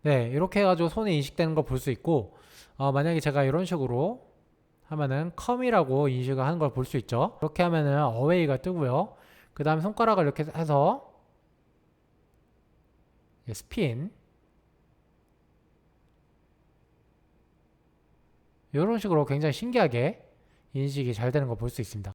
네, 이렇게 해가지고 손이 인식되는 걸 볼 수 있고, 만약에 제가 이런 식으로 하면은 컴이라고 인식을 하는 걸 볼 수 있죠. 이렇게 하면은 어웨이가 뜨고요. 그 다음에 손가락을 이렇게 해서 스핀, 이런 식으로 굉장히 신기하게 인식이 잘 되는 걸 볼 수 있습니다.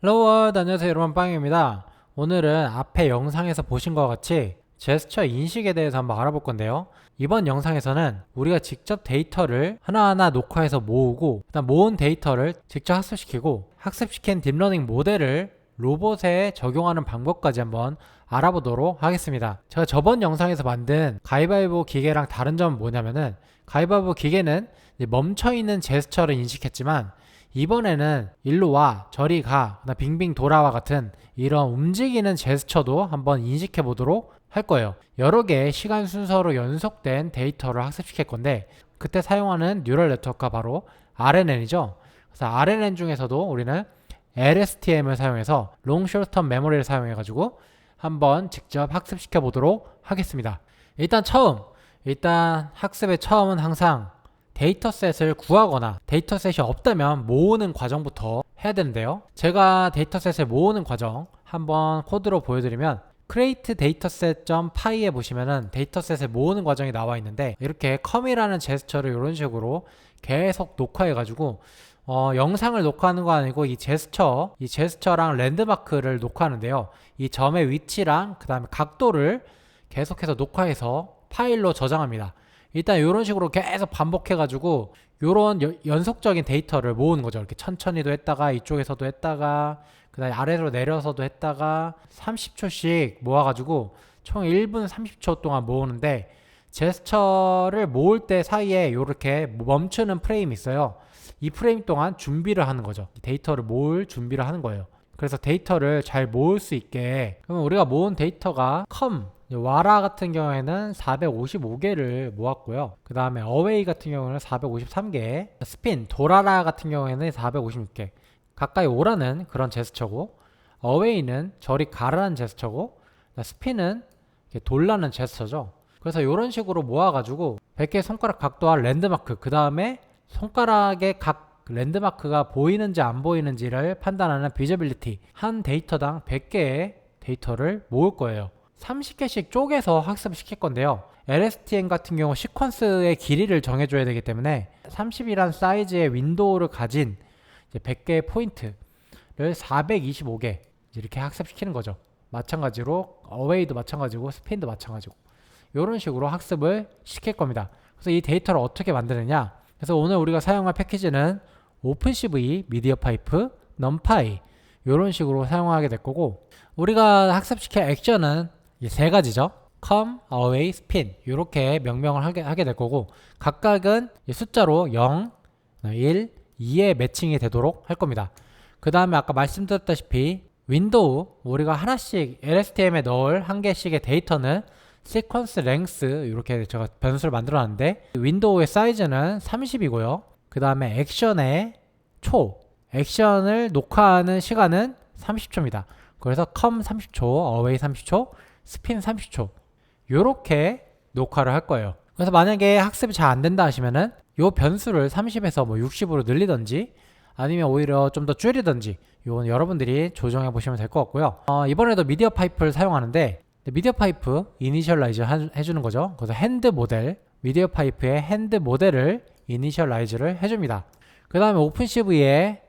헬로 안녕하세요 여러분, 빵입니다. 오늘은 앞에 영상에서 보신 것 같이 제스처 인식에 대해서 한번 알아볼 건데요. 이번 영상에서는 우리가 직접 데이터를 하나하나 녹화해서 모으고, 그다음 모은 데이터를 직접 학습시키고, 학습시킨 딥러닝 모델을 로봇에 적용하는 방법까지 한번 알아보도록 하겠습니다. 제가 저번 영상에서 만든 가위바위보 기계랑 다른 점은 뭐냐면은, 가위바위보 기계는 멈춰있는 제스처를 인식했지만, 이번에는 일로 와, 저리 가, 빙빙 돌아와 같은 이런 움직이는 제스처도 한번 인식해 보도록 할 거예요. 여러 개의 시간 순서로 연속된 데이터를 학습시킬 건데, 그때 사용하는 뉴럴 네트워크가 바로 RNN이죠. 그래서 RNN 중에서도 우리는 LSTM을 사용해서 롱 숏텀 메모리를 사용해 가지고 한번 직접 학습시켜 보도록 하겠습니다. 일단 학습의 처음은 항상 데이터셋을 구하거나 데이터셋이 없다면 모으는 과정부터 해야 되는데요. 제가 데이터셋을 모으는 과정 한번 코드로 보여드리면, create dataset.py에 보시면은 데이터셋을 모으는 과정이 나와 있는데, 이렇게 com이라는 제스처를 이런 식으로 계속 녹화해 가지고 영상을 녹화하는 거 아니고 이 제스처랑 랜드마크를 녹화하는데요. 이 점의 위치랑 그 다음에 각도를 계속해서 녹화해서 파일로 저장합니다. 일단 이런 식으로 계속 반복해가지고 이런 연속적인 데이터를 모으는 거죠. 이렇게 천천히도 했다가 이쪽에서도 했다가 그 다음에 아래로 내려서도 했다가 30초씩 모아가지고 총 1분 30초 동안 모으는데, 제스처를 모을 때 사이에 이렇게 멈추는 프레임이 있어요. 이 프레임 동안 준비를 하는 거죠. 데이터를 모을 준비를 하는 거예요. 그래서 데이터를 잘 모을 수 있게, 그러면 우리가 모은 데이터가 와라 같은 경우에는 455개를 모았고요. 그 다음에 어웨이 같은 경우는 453개, 스핀, 돌아라 같은 경우에는 456개. 가까이 오라는 그런 제스처고, 어웨이는 저리 가라는 제스처고, 스핀은 돌라는 제스처죠. 그래서 이런 식으로 모아가지고 100개 손가락 각도와 랜드마크, 그 다음에 손가락의 각 랜드마크가 보이는지 안 보이는지를 판단하는 비저빌리티, 한 데이터당 100개의 데이터를 모을 거예요. 30개씩 쪼개서 학습시킬 건데요. LSTM 같은 경우 시퀀스의 길이를 정해줘야 되기 때문에 30이란 사이즈의 윈도우를 가진 100개의 포인트를 425개 이렇게 학습시키는 거죠. 마찬가지로 어웨이도 마찬가지고 스핀도 마찬가지고 이런 식으로 학습을 시킬 겁니다. 그래서 이 데이터를 어떻게 만드느냐, 그래서 오늘 우리가 사용할 패키지는 오픈CV, 미디어 파이프, 넘파이 이런 식으로 사용하게 될 거고, 우리가 학습시킬 액션은 이 세 가지죠. come, away, spin 이렇게 명명을 하게 될 거고, 각각은 숫자로 0, 1, 2에 매칭이 되도록 할 겁니다. 그 다음에 아까 말씀드렸다시피 윈도우, 우리가 하나씩 LSTM에 넣을 한 개씩의 데이터는 시퀀스 랭스 이렇게 제가 변수를 만들어 놨는데, 윈도우의 사이즈는 30이고요. 그 다음에 액션을 녹화하는 시간은 30초입니다. 그래서 come 30초, away 30초, spin 30초 요렇게 녹화를 할 거예요. 그래서 만약에 학습이 잘 안 된다 하시면은 요 변수를 30에서 60으로 늘리던지 아니면 오히려 좀 더 줄이던지, 이건 여러분들이 조정해 보시면 될 것 같고요. 이번에도 미디어 파이프를 사용하는데, 미디어 파이프 이니셜라이즈 해주는 거죠. 그래서 핸드 모델, 미디어 파이프의 핸드 모델을 이니셜라이즈를 해줍니다. 그 다음에 오픈CV에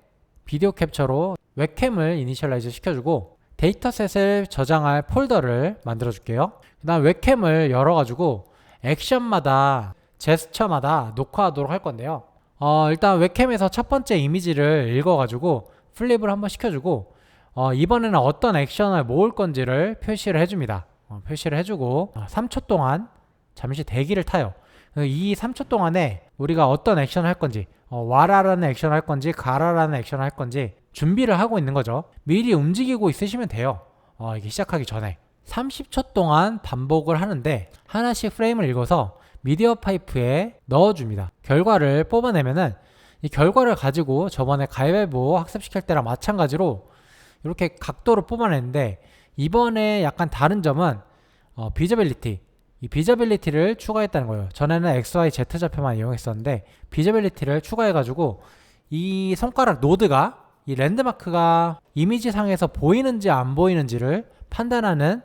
비디오 캡처로 웹캠을 이니셜라이즈 시켜주고, 데이터셋을 저장할 폴더를 만들어 줄게요. 그 다음 웹캠을 열어가지고 액션마다 제스처마다 녹화하도록 할 건데요. 일단 웹캠에서 첫 번째 이미지를 읽어가지고 플립을 한번 시켜주고, 이번에는 어떤 액션을 모을 건지를 표시를 해줍니다. 표시를 해주고 3초 동안 잠시 대기를 타요. 이 3초 동안에 우리가 어떤 액션을 할 건지, 와라라는 액션을 할 건지 가라라는 액션을 할 건지 준비를 하고 있는 거죠. 미리 움직이고 있으시면 돼요. 이게 시작하기 전에 30초 동안 반복을 하는데, 하나씩 프레임을 읽어서 미디어 파이프에 넣어줍니다. 결과를 뽑아내면은 이 결과를 가지고 저번에 가위바위보 학습시킬 때랑 마찬가지로 이렇게 각도를 뽑아내는데, 이번에 약간 다른 점은 비저빌리티, 이 비저빌리티를 추가했다는 거예요. 전에는 XYZ 좌표만 이용했었는데 비저빌리티를 추가해가지고 이 손가락 노드가 이 랜드마크가 이미지상에서 보이는지 안 보이는지를 판단하는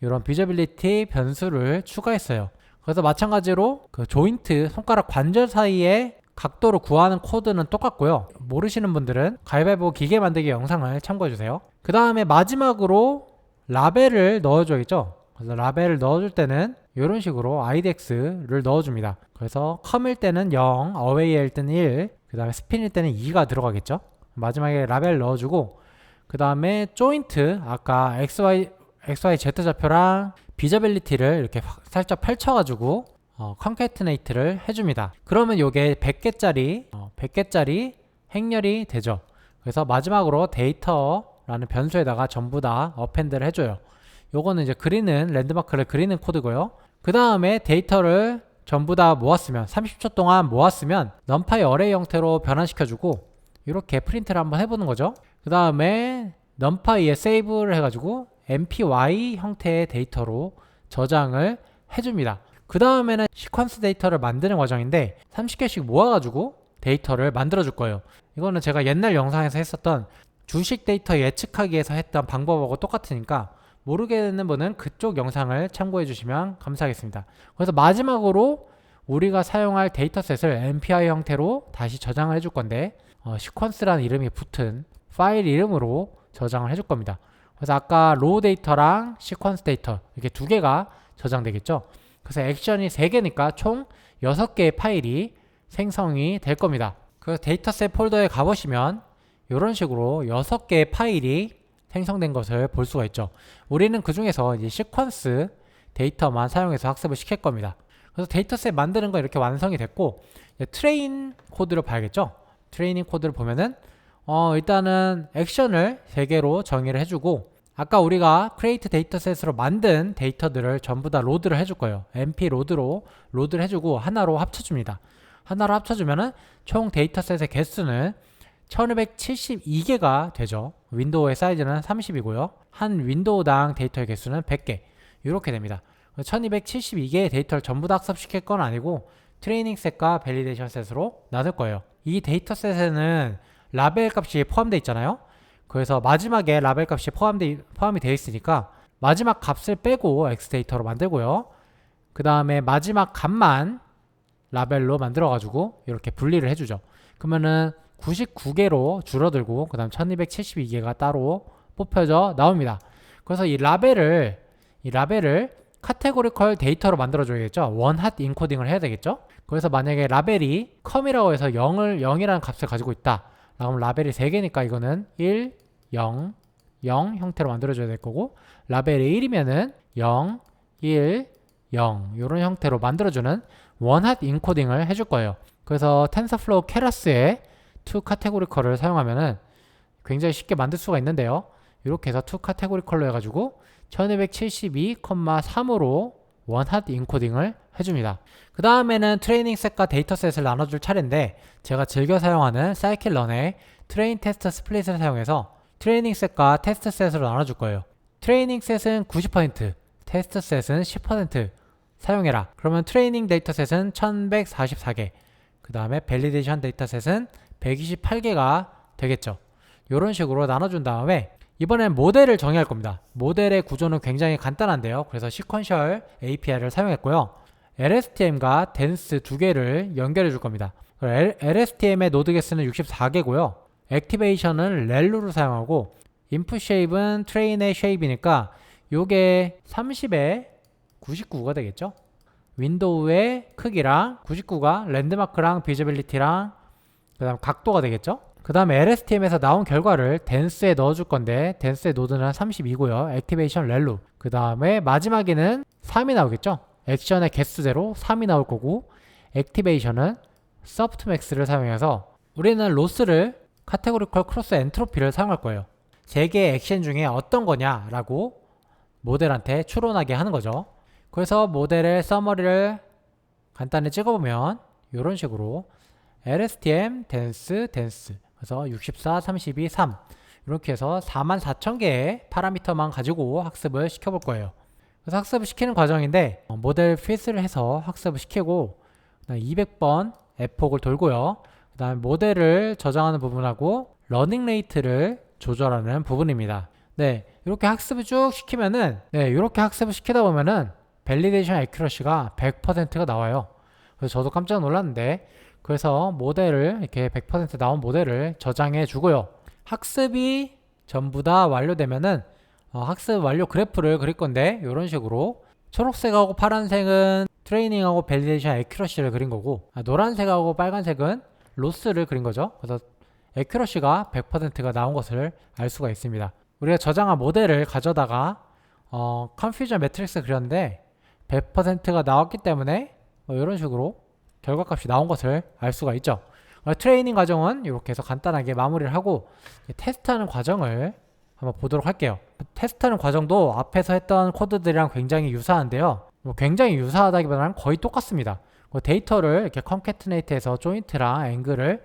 이런 비저빌리티 변수를 추가했어요. 그래서 마찬가지로 그 조인트 손가락 관절 사이의 각도를 구하는 코드는 똑같고요. 모르시는 분들은 가위바위보 기계 만들기 영상을 참고해주세요. 그 다음에 마지막으로 라벨을 넣어줘야겠죠. 그래서 라벨을 넣어줄 때는 이런 식으로 IDX를 넣어줍니다. 그래서 컴일 때는 0, 어웨이일 때는 1, 그 다음에 스핀일 때는 2가 들어가겠죠. 마지막에 라벨 넣어주고 그 다음에 조인트 아까 XYZ 좌표랑 비저빌리티를 이렇게 살짝 펼쳐가지고 컨캐트네이트를 해줍니다. 그러면 이게 100개짜리 행렬이 되죠. 그래서 마지막으로 데이터라는 변수에다가 전부 다 어펜드를 해줘요. 요거는 이제 랜드마크를 그리는 코드고요. 그 다음에 데이터를 전부 다 모았으면 30초 동안 모았으면 numPy 어레이 형태로 변환시켜주고 이렇게 프린트를 한번 해보는 거죠. 그 다음에 numpy에 세이브를 해가지고 mpy 형태의 데이터로 저장을 해줍니다. 그 다음에는 시퀀스 데이터를 만드는 과정인데 30개씩 모아가지고 데이터를 만들어 줄 거예요. 이거는 제가 옛날 영상에서 했었던 주식 데이터 예측하기에서 했던 방법하고 똑같으니까 모르겠는 분은 그쪽 영상을 참고해 주시면 감사하겠습니다. 그래서 마지막으로 우리가 사용할 데이터셋을 MPI 형태로 다시 저장을 해줄 건데 시퀀스라는 이름이 붙은 파일 이름으로 저장을 해줄 겁니다. 그래서 아까 로우 데이터랑 시퀀스 데이터 이렇게 두 개가 저장되겠죠. 그래서 액션이 3개니까 총 6개의 파일이 생성이 될 겁니다. 그 데이터셋 폴더에 가보시면 이런 식으로 6개의 파일이 생성된 것을 볼 수가 있죠. 우리는 그 중에서 이제 시퀀스 데이터만 사용해서 학습을 시킬 겁니다. 그래서 데이터셋 만드는 거 이렇게 완성이 됐고 트레인 코드를 봐야겠죠. 트레이닝 코드를 보면은 일단은 액션을 3개로 정의를 해주고 아까 우리가 create 데이터셋으로 만든 데이터들을 전부 다 로드를 해줄 거예요. mp 로드로 로드를 해주고 하나로 합쳐줍니다. 하나로 합쳐주면은 총 데이터셋의 개수는 1272개가 되죠. 윈도우의 사이즈는 30이고요. 한 윈도우당 데이터의 개수는 100개 이렇게 됩니다. 1272개의 데이터를 전부 다 학습시킬 건 아니고 트레이닝 셋과 밸리데이션 셋으로 나눌 거예요. 이 데이터셋에는 라벨 값이 포함되어 있잖아요. 그래서 마지막에 라벨 값이 포함이 되어 있으니까 마지막 값을 빼고 X데이터로 만들고요. 그 다음에 마지막 값만 라벨로 만들어 가지고 이렇게 분리를 해주죠. 그러면은 99개로 줄어들고 그 다음 1272개가 따로 뽑혀져 나옵니다. 그래서 이 라벨을 카테고리컬 데이터로 만들어 줘야겠죠. 원핫 인코딩을 해야 되겠죠. 그래서 만약에 라벨이 컴이라고 해서 0이라는 값을 가지고 있다. 그럼 라벨이 3개니까 이거는 1, 0, 0 형태로 만들어줘야 될 거고 라벨이 1이면은 0, 1, 0 이런 형태로 만들어주는 원핫 인코딩을 해줄 거예요. 그래서 텐서플로우 케라스의 to 카테고리컬을 사용하면은 굉장히 쉽게 만들 수가 있는데요. 이렇게 해서 to 카테고리컬로 해가지고 1272,3으로 원핫 인코딩을 해줍니다. 그 다음에는 트레이닝 셋과 데이터 셋을 나눠줄 차례인데 제가 즐겨 사용하는 사이클런의 트레인 테스트 스플릿을 사용해서 트레이닝 셋과 테스트 셋으로 나눠줄 거예요. 트레이닝 셋은 90%, 테스트 셋은 10% 사용해라. 그러면 트레이닝 데이터 셋은 1144개, 그 다음에 밸리데이션 데이터 셋은 128개가 되겠죠. 이런 식으로 나눠준 다음에 이번엔 모델을 정의할 겁니다. 모델의 구조는 굉장히 간단한데요. 그래서 시퀀셜 API를 사용했고요. LSTM과 댄스 두 개를 연결해 줄 겁니다. LSTM의 노드 개수는 64개고요. 액티베이션은 렐루를 사용하고 인풋 쉐입은 트레인의 쉐입이니까 요게 30에 99가 되겠죠. 윈도우의 크기랑 99가 랜드마크랑 비저빌리티랑 그 다음 각도가 되겠죠. 그 다음에 LSTM에서 나온 결과를 댄스에 넣어줄 건데 댄스의 노드는 32고요. 액티베이션 렐루. 그 다음에 마지막에는 3이 나오겠죠. 액션의 개수대로 3이 나올 거고 액티베이션은 softmax를 사용해서 우리는 로스를 카테고리컬 크로스 엔트로피를 사용할 거예요. 3개의 액션 중에 어떤 거냐라고 모델한테 추론하게 하는 거죠. 그래서 모델의 서머리를 간단히 찍어보면 이런 식으로 LSTM, 댄스 그래서 64, 32, 3 이렇게 해서 44,000개의 파라미터만 가지고 학습을 시켜볼 거예요. 그래서 학습을 시키는 과정인데 모델 핏을 해서 학습을 시키고 200번 에폭을 돌고요. 그 다음에 모델을 저장하는 부분하고 러닝 레이트를 조절하는 부분입니다. 네, 이렇게 학습을 쭉 시키면은 이렇게 학습을 시키다 보면은 밸리데이션 애큐러시가 100%가 나와요. 그래서 저도 깜짝 놀랐는데, 그래서 모델을 이렇게 100% 나온 모델을 저장해 주고요. 학습이 전부 다 완료되면은 학습 완료 그래프를 그릴 건데, 이런 식으로 초록색하고 파란색은 트레이닝하고 밸리데이션 애큐러시를 그린 거고, 노란색하고 빨간색은 로스를 그린 거죠. 그래서 애큐러시가 100%가 나온 것을 알 수가 있습니다. 우리가 저장한 모델을 가져다가 컨퓨전 매트릭스 그렸는데 100%가 나왔기 때문에 이런 식으로 결과값이 나온 것을 알 수가 있죠. 트레이닝 과정은 이렇게 해서 간단하게 마무리를 하고 테스트하는 과정을 한번 보도록 할게요. 테스트하는 과정도 앞에서 했던 코드들이랑 굉장히 유사한데요. 굉장히 유사하다기보다는 거의 똑같습니다. 데이터를 이렇게 컨캐트네이트해서 조인트랑 앵글을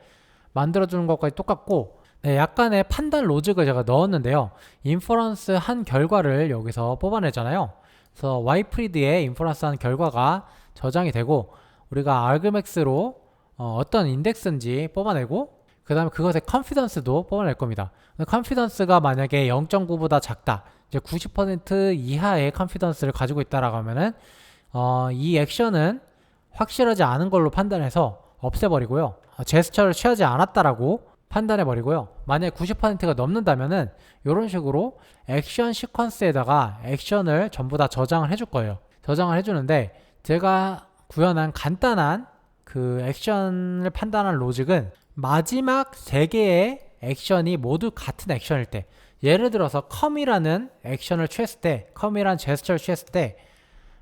만들어주는 것까지 똑같고, 약간의 판단 로직을 제가 넣었는데요. 인퍼런스 한 결과를 여기서 뽑아내잖아요. 그래서 y프리드에 인퍼런스 한 결과가 저장이 되고, 우리가 argmax로 어떤 인덱스인지 뽑아내고, 그 다음에 그것의 컨피던스도 뽑아낼 겁니다. 컨피던스가 만약에 0.9보다 작다, 이제 90% 이하의 컨피던스를 가지고 있다라고 하면은 이 액션은 확실하지 않은 걸로 판단해서 없애버리고요. 제스처를 취하지 않았다라고 판단해버리고요. 만약에 90%가 넘는다면은 이런 식으로 액션 시퀀스에다가 액션을 전부 다 저장을 해줄 거예요. 저장을 해주는데, 제가 구현한 간단한 그 액션을 판단한 로직은 마지막 3개의 액션이 모두 같은 액션일 때, 예를 들어서 컴이라는 액션을 취했을 때, 컴이라는 제스처를 취했을 때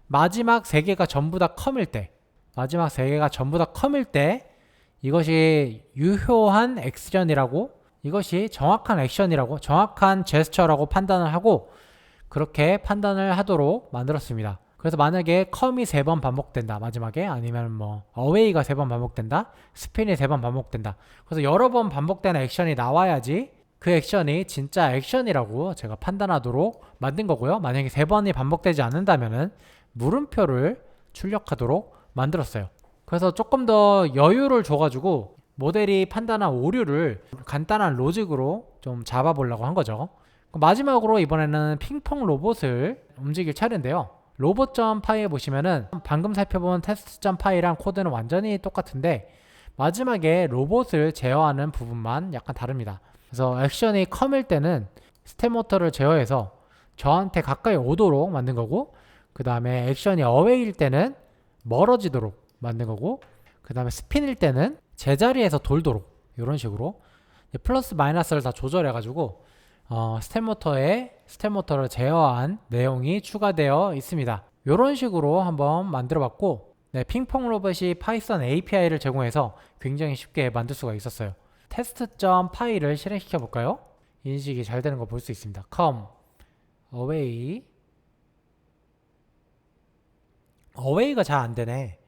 마지막 3개가 전부 다 컴일 때, 마지막 3개가 전부 다 컴일 때 이것이 유효한 액션이라고, 이것이 정확한 액션이라고, 정확한 제스처라고 판단을 하고 그렇게 판단을 하도록 만들었습니다. 그래서 만약에 컴이 3번 반복된다, 마지막에, 아니면 뭐 어웨이가 3번 반복된다, 스핀이 3번 반복된다, 그래서 여러 번 반복되는 액션이 나와야지 그 액션이 진짜 액션이라고 제가 판단하도록 만든 거고요. 만약에 3번이 반복되지 않는다면은 물음표를 출력하도록 만들었어요. 그래서 조금 더 여유를 줘가지고 모델이 판단한 오류를 간단한 로직으로 좀 잡아보려고 한 거죠. 마지막으로 이번에는 핑퐁 로봇을 움직일 차례인데요. 로봇.py에 보시면은 방금 살펴본 테스트.py랑 코드는 완전히 똑같은데, 마지막에 로봇을 제어하는 부분만 약간 다릅니다. 그래서 액션이 컴일 때는 스텝 모터를 제어해서 저한테 가까이 오도록 만든 거고, 그 다음에 액션이 어웨이일 때는 멀어지도록 만든 거고, 그 다음에 스핀일 때는 제자리에서 돌도록, 이런 식으로 플러스 마이너스를 다 조절해 가지고 스텝 모터를 제어한 내용이 추가되어 있습니다. 이런 식으로 한번 만들어 봤고, 핑퐁 로봇이 파이썬 API를 제공해서 굉장히 쉽게 만들 수가 있었어요. test.py를 실행시켜 볼까요? 인식이 잘 되는 거 볼 수 있습니다. come away가 잘 안 되네.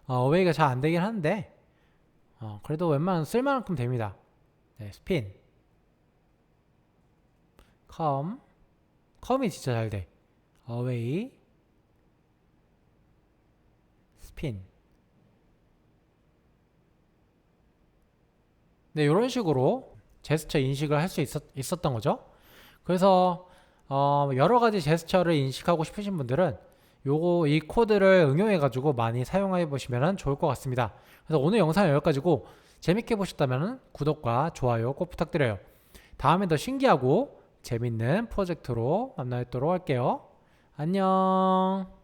어웨이가 잘 안 되긴 하는데 그래도 웬만하면 쓸만큼 됩니다. 스핀 컴이 진짜 잘 돼. 어웨이 스핀. 이런 식으로 제스처 인식을 할 수 있었던 거죠. 그래서 여러 가지 제스처를 인식하고 싶으신 분들은 이 코드를 응용해 가지고 많이 사용해 보시면 좋을 것 같습니다. 그래서 오늘 영상은 여기까지고, 재밌게 보셨다면 구독과 좋아요 꼭 부탁드려요. 다음에 더 신기하고 재밌는 프로젝트로 만나뵙도록 할게요. 안녕.